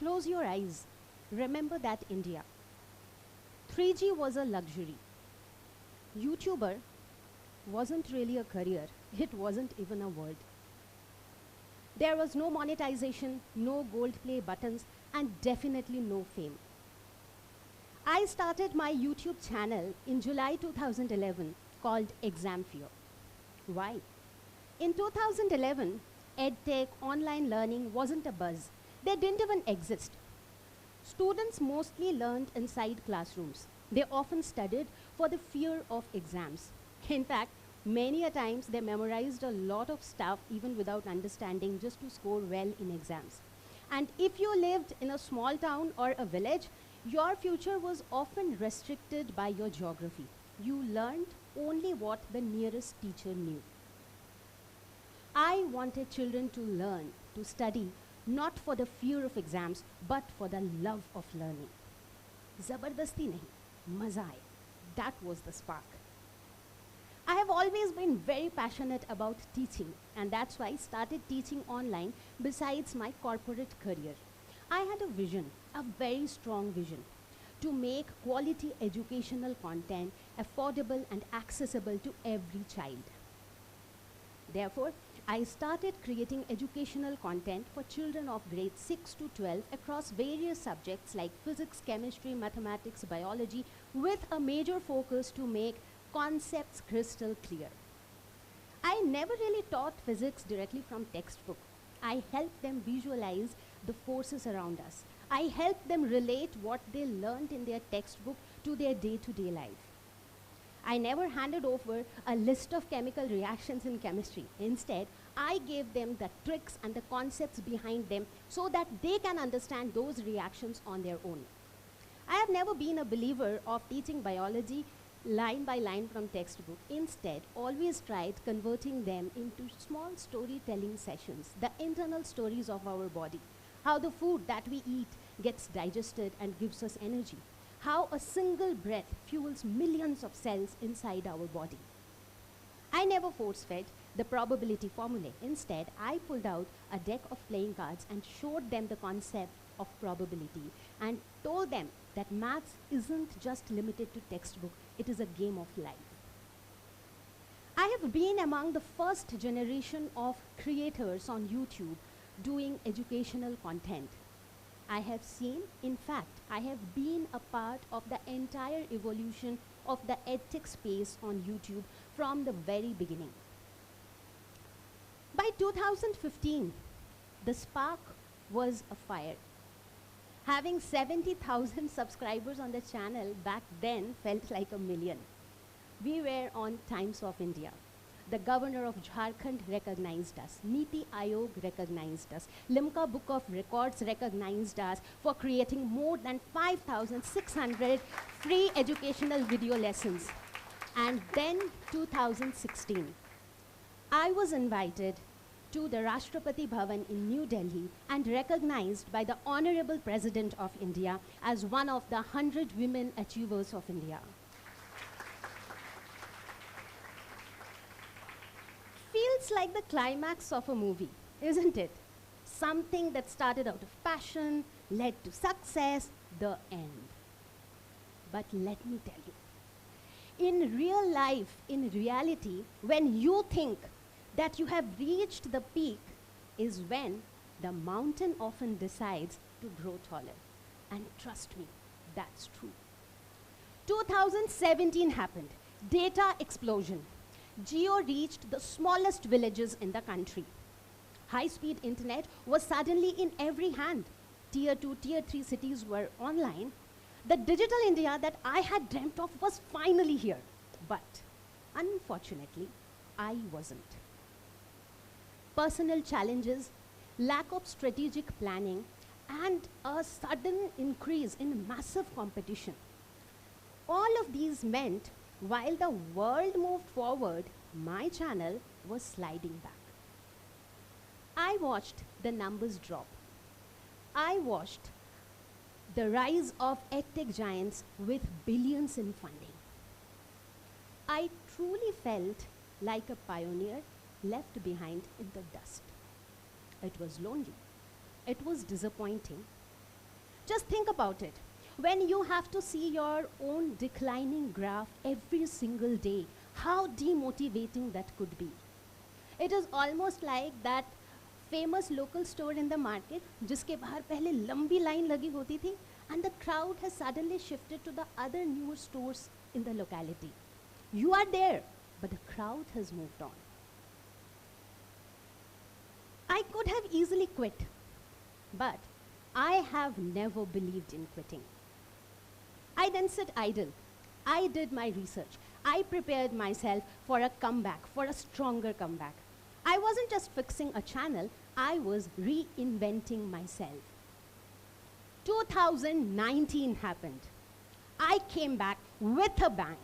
Close your eyes. Remember that India. 3G was a luxury. YouTuber wasn't really a career. It wasn't even a word. There was no monetization, no gold play buttons, and definitely no fame. I started my YouTube channel in July 2011 called Exam Fear. Why? In 2011, EdTech, online learning wasn't a buzz. They didn't even exist. Students mostly learned inside classrooms. They often studied for the fear of exams. In fact, many a times they memorized a lot of stuff even without understanding just to score well in exams. And if you lived in a small town or a village, your future was often restricted by your geography. You learned only what the nearest teacher knew. I wanted children to learn, to study, not for the fear of exams, but for the love of learning. Zabardasti nahi, maza aaya. That was the spark. I have always been very passionate about teaching, and that's why I started teaching online besides my corporate career. I had a vision, a very strong vision, to make quality educational content affordable and accessible to every child. Therefore, I started creating educational content for children of grades 6 to 12 across various subjects like physics, chemistry, mathematics, biology, with a major focus to make concepts crystal clear. I never really taught physics directly from textbook. I helped them visualize the forces around us. I helped them relate what they learned in their textbook to their day-to-day life. I never handed over a list of chemical reactions in chemistry. Instead, I gave them the tricks and the concepts behind them so that they can understand those reactions on their own. I have never been a believer of teaching biology line by line from textbook. Instead, always tried converting them into small storytelling sessions, the internal stories of our body, how the food that we eat gets digested and gives us energy, how a single breath fuels millions of cells inside our body. I never force-fed the probability formulae. Instead, I pulled out a deck of playing cards and showed them the concept of probability and told them that maths isn't just limited to textbook, it is a game of life. I have been among the first generation of creators on YouTube doing educational content. I have seen, in fact, I have been a part of the entire evolution of the edtech space on YouTube from the very beginning. By 2015, the spark was a fire. Having 70,000 subscribers on the channel back then felt like a million. We were on Times of India. The governor of Jharkhand recognized us. Niti Aayog recognized us. Limca Book of Records recognized us for creating more than 5,600 free educational video lessons. And then 2016, I was invited to the Rashtrapati Bhavan in New Delhi and recognized by the Honorable President of India as one of the 100 women achievers of India. Feels like the climax of a movie, isn't it? Something that started out of passion, led to success, the end. But let me tell you, in real life, in reality, when you think that you have reached the peak is when the mountain often decides to grow taller. And trust me, that's true. 2017 happened. Data explosion. Jio reached the smallest villages in the country. High-speed internet was suddenly in every hand. Tier 2, Tier 3 cities were online. The digital India that I had dreamt of was finally here. But unfortunately, I wasn't. Personal challenges, lack of strategic planning, and a sudden increase in massive competition. All of these meant while the world moved forward, my channel was sliding back. I watched the numbers drop. I watched the rise of edtech giants with billions in funding. I truly felt like a pioneer left behind in the dust. It was lonely. It was disappointing. Just think about it. When you have to see your own declining graph every single day, how demotivating that could be. It is almost like that famous local store in the market जिसके बाहर पहले लंबी line लगी होती थी, and the crowd has suddenly shifted to the other newer stores in the locality. You are there, but the crowd has moved on. I could have easily quit, but I have never believed in quitting. I didn't sit idle. I did my research. I prepared myself for a comeback, for a stronger comeback. I wasn't just fixing a channel, I was reinventing myself. 2019 happened. I came back with a bang.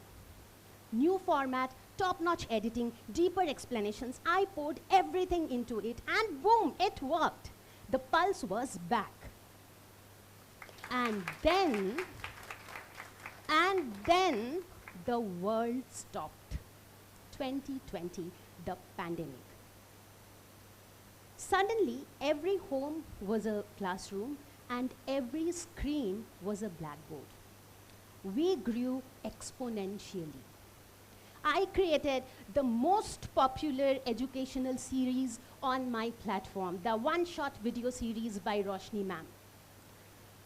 New format, top-notch editing, deeper explanations. I poured everything into it and boom, it worked. The pulse was back. And then the world stopped. 2020, the pandemic. Suddenly, every home was a classroom and every screen was a blackboard. We grew exponentially. I created the most popular educational series on my platform, the one-shot video series by Roshni ma'am.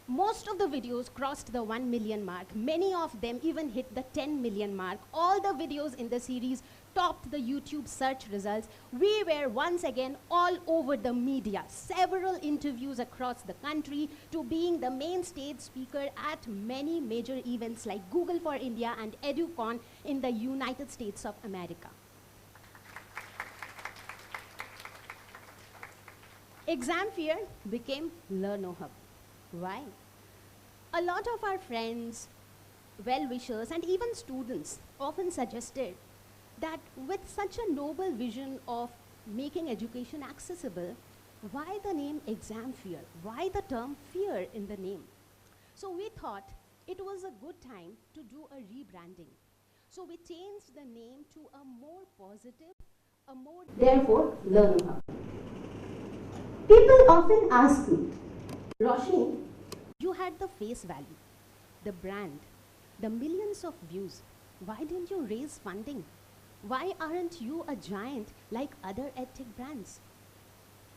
Most of the videos crossed the 1 million mark. Many of them even hit the 10 million mark. All the videos in the series topped the YouTube search results. We were once again all over the media. Several interviews across the country, to being the main stage speaker at many major events like Google for India and EduCon in the United States of America. Exam fear became LearnoHub. Why? A lot of our friends, well-wishers, and even students often suggested that with such a noble vision of making education accessible, why the name exam fear? Why the term fear in the name? So we thought it was a good time to do a rebranding. So we changed the name to a more positive, a more therefore LearnoHub. People often ask me, Roshni, you had the face value, the brand, the millions of views. Why didn't you raise funding? Why aren't you a giant like other edtech brands?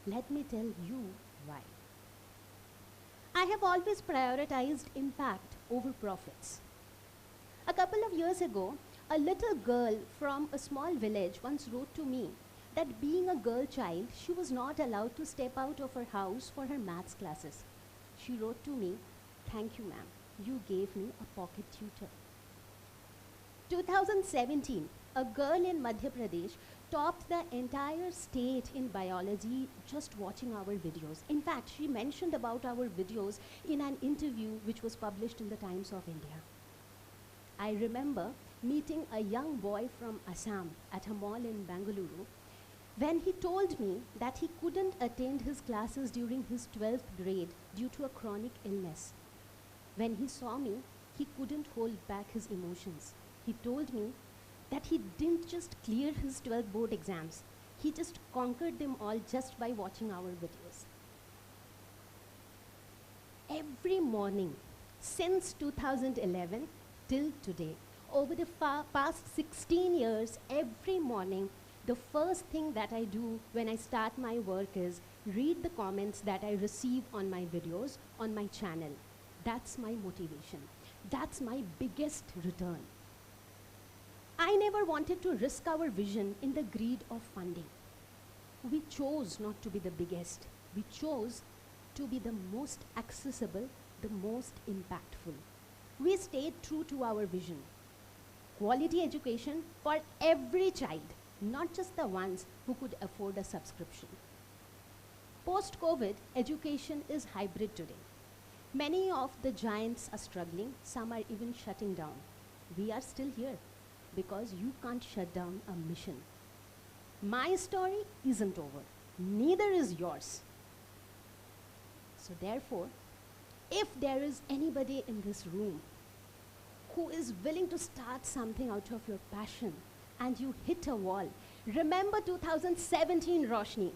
Let me tell you why. I have always prioritized impact over profits. A couple of years ago, a little girl from a small village once wrote to me that being a girl child, she was not allowed to step out of her house for her maths classes. She wrote to me, "Thank you, ma'am. You gave me a pocket tutor." 2017, a girl in Madhya Pradesh topped the entire state in biology just watching our videos. In fact, she mentioned about our videos in an interview which was published in the Times of India. I remember meeting a young boy from Assam at a mall in Bengaluru when he told me that he couldn't attend his classes during his 12th grade due to a chronic illness. When he saw me, he couldn't hold back his emotions. He told me that he didn't just clear his 12 board exams, he just conquered them all just by watching our videos. Every morning, since 2011 till today, over the past 16 years, every morning, the first thing that I do when I start my work is read the comments that I receive on my videos on my channel. That's my motivation. That's my biggest return. I never wanted to risk our vision in the greed of funding. We chose not to be the biggest. We chose to be the most accessible, the most impactful. We stayed true to our vision. Quality education for every child, not just the ones who could afford a subscription. Post-COVID, education is hybrid today. Many of the giants are struggling, some are even shutting down. We are still here because you can't shut down a mission. My story isn't over, neither is yours. So therefore, if there is anybody in this room who is willing to start something out of your passion and you hit a wall, remember 2017, Roshni.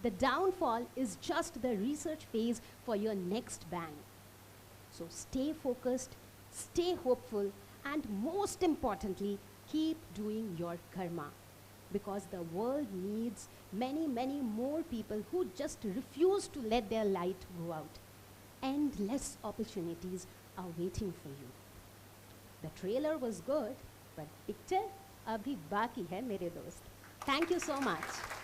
The downfall is just the research phase for your next bang. So stay focused, stay hopeful, and most importantly, keep doing your karma. Because the world needs many, many more people who just refuse to let their light go out. Endless opportunities are waiting for you. The trailer was good, but picture abhi baki hai mere dost. Thank you so much.